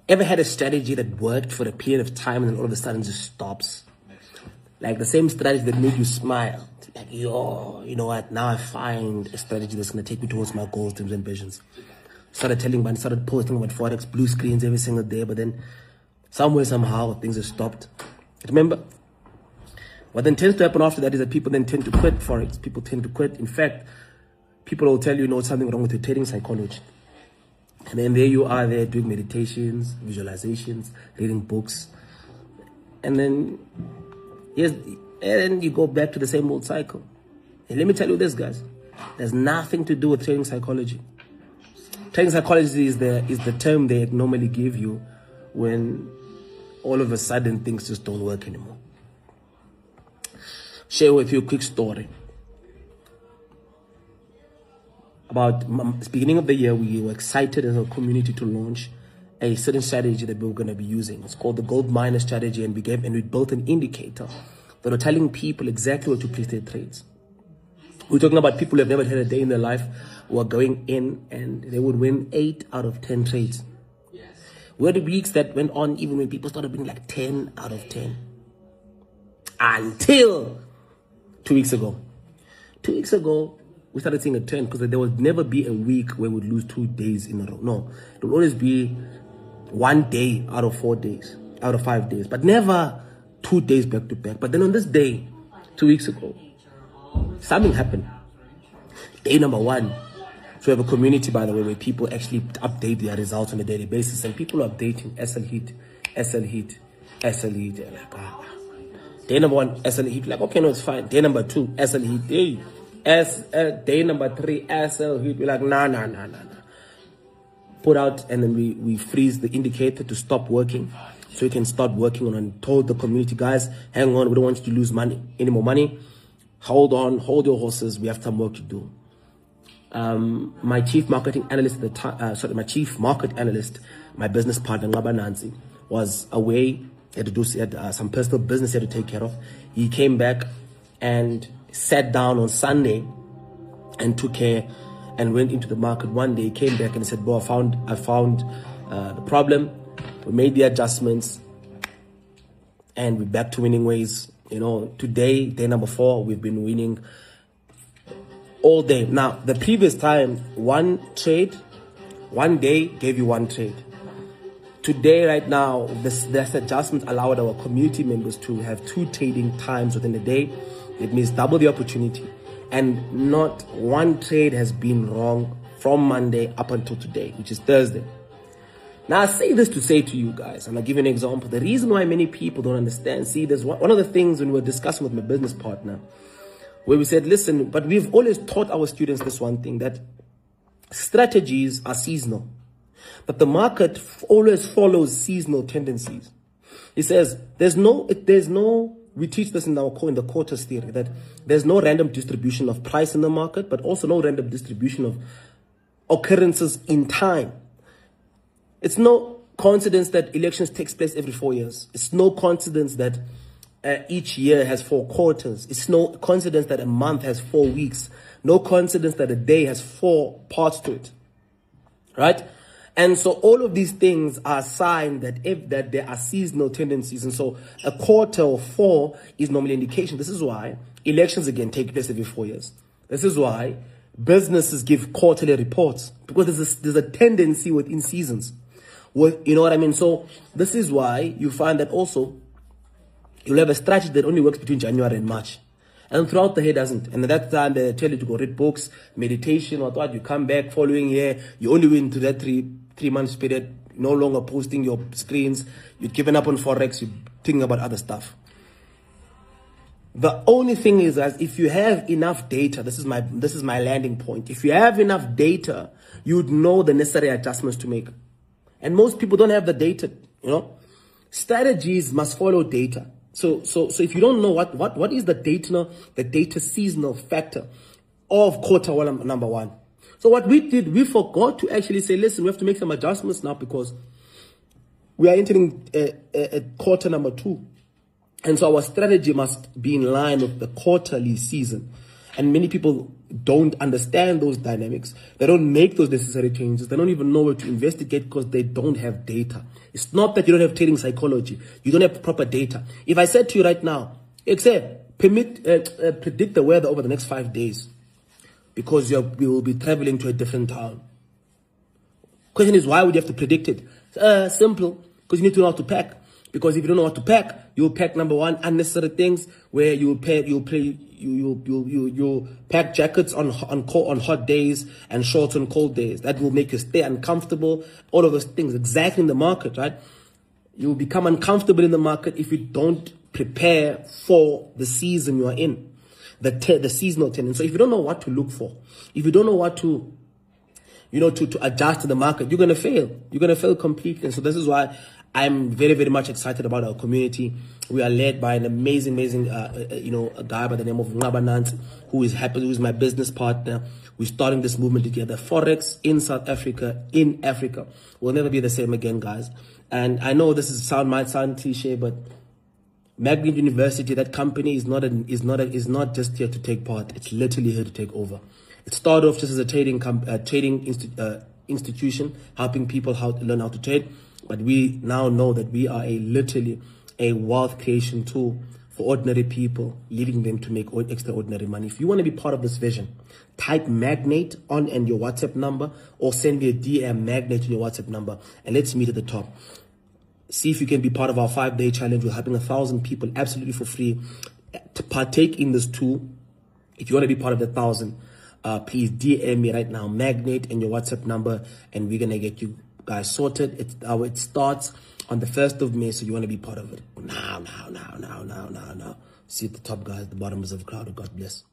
Ever had a strategy that worked for a period of time and then all of a sudden just stops? Like the same strategy that made you smile. Like, yo, you know what? Now I find a strategy that's going to take me towards my goals, dreams, and visions. Started posting about Forex, blue screens every single day, but then somewhere, somehow, things have stopped. Remember? What then tends to happen after that is that people then tend to quit Forex. People tend to quit. In fact, people will tell you, something wrong with your trading psychology. And then there you are there doing meditations, visualizations, reading books. And then, yes, and you go back to the same old cycle. And let me tell you this, guys. There's nothing to do with trading psychology. Trading psychology is the term they normally give you when all of a sudden things just don't work anymore. Share with you a quick story. About the beginning of the year, we were excited as a community to launch a certain strategy that we were going to be using. It's called the gold miner strategy, and we built an indicator that are telling people exactly what to place their trades. We're talking about people who have never had a day in their life who are going in and they would win 8 out of 10 trades. We had weeks that went on even when people started winning like 10 out of 10. Until 2 weeks ago. 2 weeks ago, we started seeing a trend because there would never be a week where we'd lose 2 days in a row. No, it would always be 1 day out of 4 days, out of 5 days, but never 2 days back to back. But then on this day, 2 weeks ago, something happened. Day number 1. So we have a community, by the way, where people actually update their results on a daily basis, and people are updating SL hit, SL hit, SL hit. They're like, Day number 1, SL hit. Like, okay, no, it's fine. Day number 2, SL hit. Hey. Day number 3, SL hit. We're like, nah. Put out, and then we freeze the indicator to stop working, so we can start working on. And told the community, guys, hang on, we don't want you to lose any more money. Hold on, hold your horses. We have some work to do. My chief marketing analyst at the time, my business partner, Ngaba Nancy, was away. He had some personal business he had to take care of. He came back and sat down on Sunday and took care and went into the market. One day he came back and said, bro, I found the problem. We made the adjustments and we're back to winning ways. Today, day number 4, we've been winning all day. Now, the previous time, one day gave you 1 trade. Today, right now, this adjustment allowed our community members to have 2 trading times within a day. It means double the opportunity. And not 1 trade has been wrong from Monday up until today, which is Thursday. Now, I say this to say to you guys, and I'll give you an example. The reason why many people don't understand, see, there's one of the things when we were discussing with my business partner, where we said, listen, but we've always taught our students this one thing, that strategies are seasonal, that the market always follows seasonal tendencies. He says, we teach this in the quarters theory, that there's no random distribution of price in the market, but also no random distribution of occurrences in time. It's no coincidence that elections takes place every 4 years. It's no coincidence that each year has 4 quarters. It's no coincidence that a month has 4 weeks. No coincidence that a day has 4 parts to it. Right? And so all of these things are a sign that there are seasonal tendencies. And so a quarter or 4 is normally an indication. This is why elections again take place every 4 years. This is why businesses give quarterly reports, because there's a tendency within seasons. You know what I mean? So this is why you find that also you'll have a strategy that only works between January and March. And throughout the year doesn't. And at that time, they tell you to go read books, meditation, or what. You come back following year, you only win to that 3 months period, no longer posting your screens. You've given up on Forex, you're thinking about other stuff. The only thing is that if you have enough data, this is my landing point. If you have enough data, you'd know the necessary adjustments to make. And most people don't have the data, Strategies must follow data. So if you don't know what is the data seasonal factor of quarter number 1. So what we did, we forgot to actually say, listen, we have to make some adjustments now because we are entering a quarter number 2. And so our strategy must be in line with the quarterly season. And many people don't understand those dynamics. They don't make those necessary changes. They don't even know where to investigate because they don't have data. It's not that you don't have trading psychology. You don't have proper data. If I said to you right now, predict the weather over the next 5 days because we will be traveling to a different town. Question is, why would you have to predict it? Simple, because you need to know how to pack. Because if you don't know what to pack, you'll pack, number one, unnecessary things where you'll pack jackets on hot days and shorts on cold days. That will make you stay uncomfortable. All of those things, exactly in the market, right? You'll become uncomfortable in the market if you don't prepare for the season you are in, the seasonal tendency. So if you don't know what to look for, if you don't know what to adjust to the market, you're going to fail. You're going to fail completely. And so this is why I'm very, very much excited about our community. We are led by an amazing, a guy by the name of Ngabanant, who is my business partner. We're starting this movement together. Forex in South Africa, in Africa, will never be the same again, guys. And I know this might sound cliche, but Magnet University, that company, is not just here to take part. It's literally here to take over. It started off just as a trading institution, helping people learn how to trade. But we now know that we are literally a wealth creation tool for ordinary people, leading them to make extraordinary money. If you want to be part of this vision, type Magnet and your WhatsApp number, or send me a DM Magnet on your WhatsApp number, and let's meet at the top. See if you can be part of our 5-day challenge. We're helping 1,000 people absolutely for free to partake in this tool. If you want to be part of the 1,000, please DM me right now, Magnet and your WhatsApp number, and we're going to get you guys sorted. It starts on the 1st of May, so you want to be part of it now. See at the top, guys. The bottom is of the crowd. God bless.